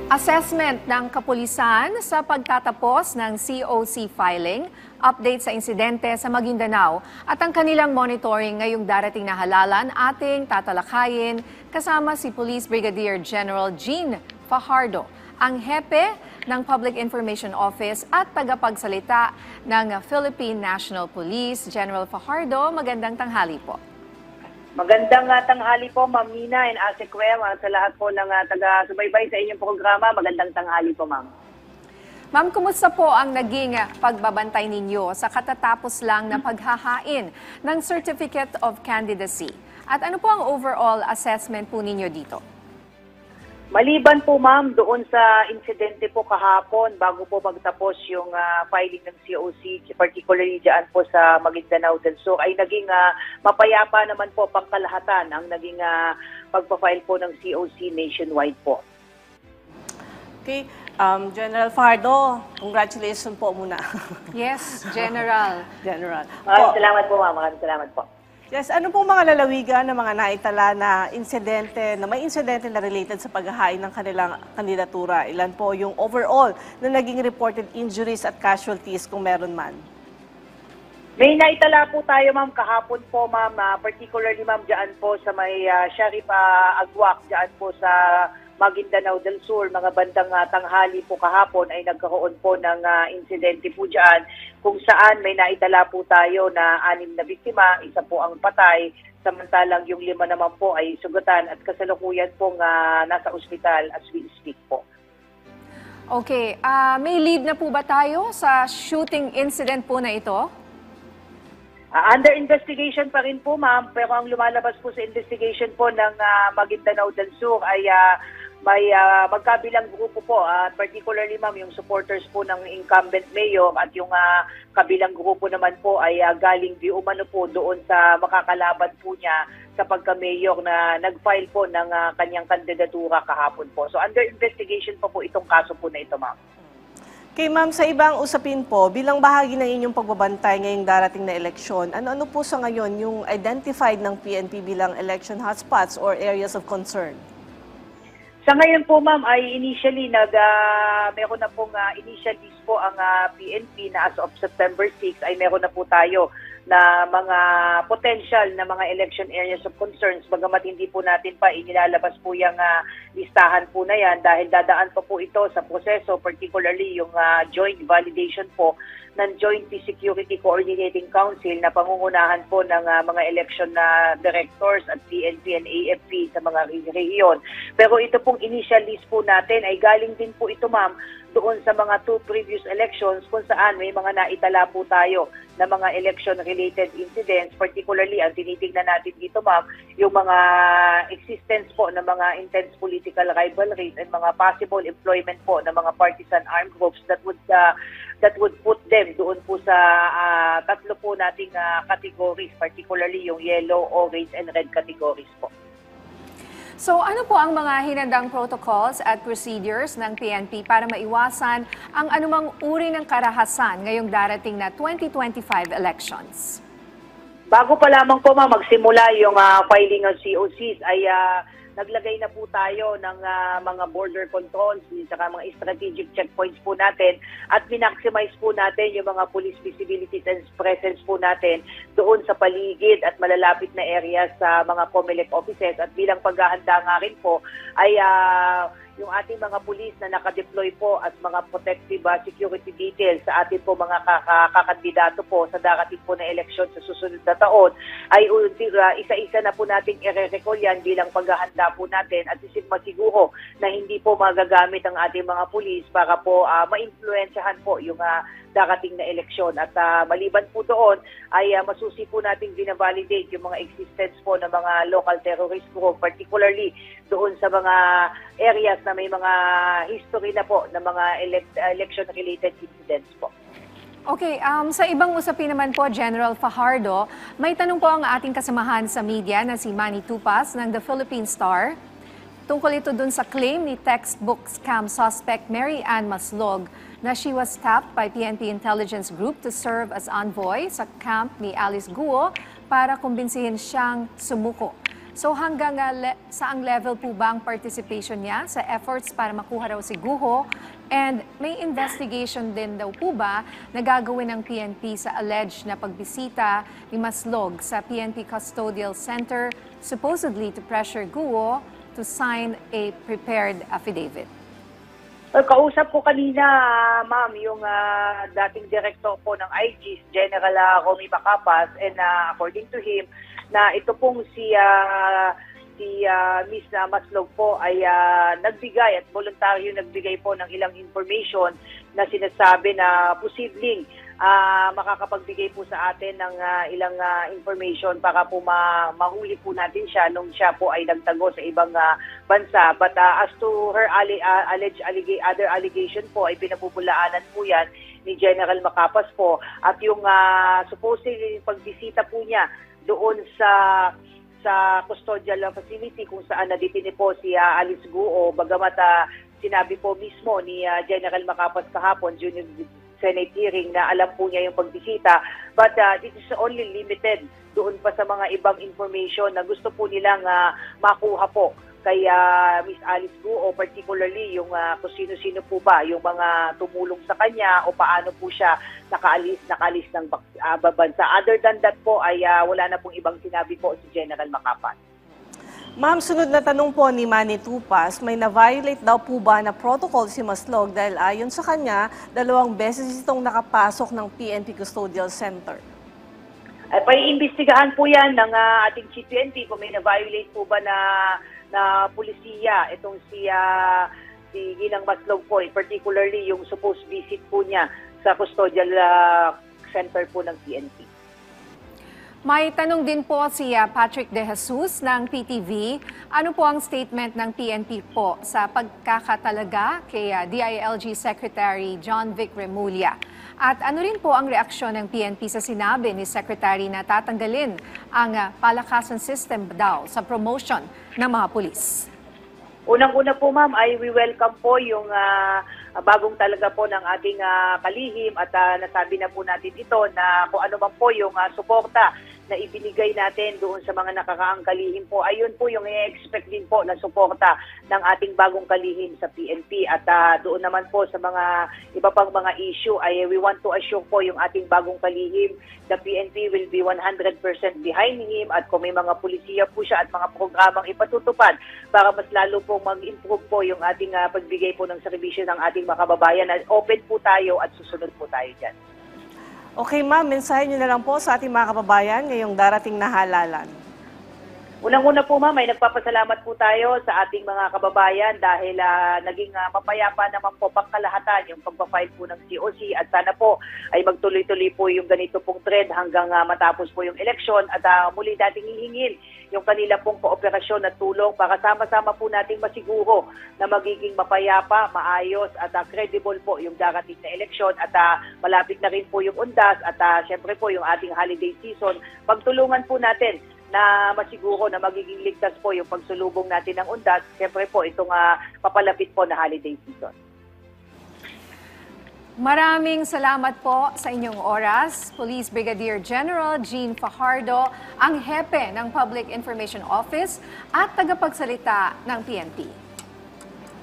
Assessment ng kapulisan sa pagtatapos ng COC filing, update sa insidente sa Maguindanao at ang kanilang monitoring ngayong darating na halalan ating tatalakayin kasama si Police Brigadier General Jean Fajardo, ang hepe ng Public Information Office at tagapagsalita ng Philippine National Police. General Fajardo, magandang tanghali po. Magandang tanghali po, Ma'am Nina and Asequem, sa lahat po ng taga-subaybay sa inyong programa. Magandang tanghali po, Ma'am. Ma'am, kumusta po ang naging pagbabantay ninyo sa katatapos lang na paghahain ng Certificate of Candidacy? At ano po ang overall assessment po ninyo dito? Maliban po, Ma'am, doon sa insidente po kahapon bago po magtapos yung filing ng COC, particularly dyan po sa Maguindanao del Sur, ay naging mapayapa naman po pangkalahatan ang naging pagpa-file po ng COC nationwide po. Okay. General Fajardo, congratulations po muna. Yes, General. General. Maraming salamat po, Ma'am. Maraming salamat po. Yes, ano pong mga lalawigan ng mga naitala na insidente, na may insidente na related sa paghahain ng kanilang kandidatura? Ilan po yung overall na naging reported injuries at casualties kung meron man? May naitala po tayo, Ma'am, kahapon po, Ma'am, particularly, Ma'am, dyan po sa may Sharif Agwak, dyan po sa Maguindanao del Sur, mga bandang tanghali po kahapon ay nagkaroon po ng insidente po dyan kung saan may naitala po tayo na 6 na biktima, isa po ang patay, samantalang yung 5 naman po ay sugatan at kasalukuyan pong nasa ospital as we speak po. Okay, may lead na po ba tayo sa shooting incident po na ito? Under investigation pa rin po, Ma'am, pero ang lumalabas po sa investigation po ng Maguindanao del Sur ay may magkabilang grupo po, particularly, Ma'am, yung supporters po ng incumbent mayor at yung kabilang grupo naman po ay galing di umano po doon sa makakalaban po niya sa pagka-mayor na nag-file po ng kanyang kandidatura kahapon po. So under investigation po itong kaso po na ito, Ma'am. Okay, Ma'am, sa ibang usapin po, bilang bahagi ng inyong pagbabantay ngayong darating na eleksyon, ano po sa ngayon yung identified ng PNP bilang election hotspots or areas of concern? Sa ngayon po, Ma'am, ay initially meron na pong initial list po ang PNP na as of September 6 ay meron na po tayo na mga potential na mga election areas of concerns, bagamat hindi po natin pa inilalabas po yung listahan po na yan dahil dadaan pa po ito sa proseso, particularly yung joint validation po ng Joint Security Coordinating Council na pangungunahan po ng mga election na directors at PNP and AFP sa mga rehiyon. Pero ito pong initial list po natin ay galing din po ito, Ma'am, doon sa mga 2 previous elections kung saan may mga naitala po tayo na mga election-related incidents. Particularly, ang tinitingnan natin dito, Ma'am, yung mga existence po ng mga intense political rivalries and mga possible employment po ng mga partisan armed groups that would put them doon po sa 3 po nating categories, particularly yung yellow, orange, and red categories po. So ano po ang mga hinandang protocols at procedures ng PNP para maiwasan ang anumang uri ng karahasan ngayong darating na 2025 elections? Bago pa lamang po, Ma'am, magsimula yung filing ng COCs ay naglagay na po tayo ng mga border controls at mga strategic checkpoints po natin at minaximize po natin yung mga police visibility and presence po natin doon sa paligid at malalapit na areas sa mga COMELEC offices. At bilang paghahanda nga rin po ay yung ating mga pulis na nakadeploy po as mga protective security details sa ating po mga kakandidato po sa darating po na eleksyon sa susunod na taon ay isa-isa na po nating i-recall yan bilang paghahanda po natin at masiguro na hindi po magagamit ang ating mga pulis para po ma-influensyahan po yung darating na eleksyon. At maliban po doon ay masusi po nating binavalidate yung mga existence po ng mga local terrorist group, particularly doon sa mga areas na may mga history na po ng mga election-related incidents po. Okay, sa ibang usapin naman po, General Fajardo, may tanong po ang ating kasamahan sa media na si Manny Tupas ng The Philippine Star. Tungkol ito dun sa claim ni textbook scam suspect Mary Ann Maslog na she was tapped by PNP Intelligence Group to serve as envoy sa camp ni Alice Guo para kumbinsihin siyang sumuko. So hanggang saang level po ba ang participation niya sa efforts para makuha raw si Guho? And may investigation din daw po ba na gagawin ng PNP sa alleged na pagbisita ni Maslog sa PNP Custodial Center supposedly to pressure Guho to sign a prepared affidavit? Kausap ko kanina, ma'am, yung dating director po ng IGs, General Romy Macapas, and according to him, na ito pong si Miss Maslog po ay nagbigay at voluntaryo nagbigay po ng ilang information na sinasabi na posibleng makakapagbigay po sa atin ng ilang information para po mahuli po natin siya nung siya po ay nagtago sa ibang bansa. But as to her other allegation po ay pinapupulaanan po yan ni General Macapas po. At yung supposedly pagbisita po niya doon sa custodial facility kung saan naditini po si Alice Guo, bagamat sinabi po mismo ni General Macapas kahapon during Senate hearing na alam po niya yung pagbisita, but this is only limited doon pa sa mga ibang information na gusto po nilang makuha po kay Miss Alice Guo, particularly yung kung sino-sino po ba yung mga tumulong sa kanya o paano po siya nakalis ng bansa. Other than that po ay wala na pong ibang sinabi po si General Macapas. Ma'am, sunod na tanong po ni Manny Tupas, may na-violate daw po ba na protocol si Maslog dahil ayon sa kanya, 2 beses itong nakapasok ng PNP Custodial Center? Ay, paiimbestigahan po yan ng ating Chief PNP kung may na-violate po ba na pulisiya itong si Ginang Maslog po, particularly yung supposed visit po niya sa Custodial Center po ng PNP. May tanong din po si Patrick De Jesus ng PTV. Ano po ang statement ng PNP po sa pagkakatalaga kay DILG Secretary John Vic Remulla? At ano rin po ang reaksyon ng PNP sa sinabi ni Secretary na tatanggalin ang palakasan system daw sa promotion ng mga pulis? Unang-una po, ma'am, ay we welcome po yung bagong talaga po ng ating kalihim at nasabi na po natin ito na kung ano man po yung suporta na ibinigay natin doon sa mga nakakaang kalihim po. Ayun po yung i-expect din po na suporta ng ating bagong kalihim sa PNP. At doon naman po sa mga iba pang mga issue ay we want to assure po yung ating bagong kalihim. The PNP will be 100% behind him at kung may mga pulisiya po siya at mga programang ipatutupad para mas lalo po mag-improve po yung ating pagbigay po ng serbisyo ng ating mga kababayan. Open po tayo at susunod po tayo dyan. Okay ma'am, mensahe niyo na lang po sa ating mga kababayan ngayong darating na halalan. Unang-una po, ma'am, ay nagpapasalamat po tayo sa ating mga kababayan dahil naging mapayapa naman po pangkalahatan yung pagpapile po ng COC at sana po ay magtuloy-tuloy po yung ganito pong trend hanggang matapos po yung eleksyon at muli dating hihingin yung kanila pong kooperasyon at tulong para sama-sama po nating masiguro na magiging mapayapa, maayos at credible po yung darating na eleksyon at malapit na rin po yung undas at syempre po yung ating holiday season. Pagtulungan po natin na masiguro na magiging ligtas po yung pagsulubong natin ng undas. Siyempre po itong papalapit po na holiday season. Maraming salamat po sa inyong oras. Police Brigadier General Jean Fajardo, ang hepe ng Public Information Office at tagapagsalita ng PNP.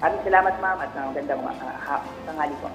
Maraming salamat, ma'am, at magandang tanghali po.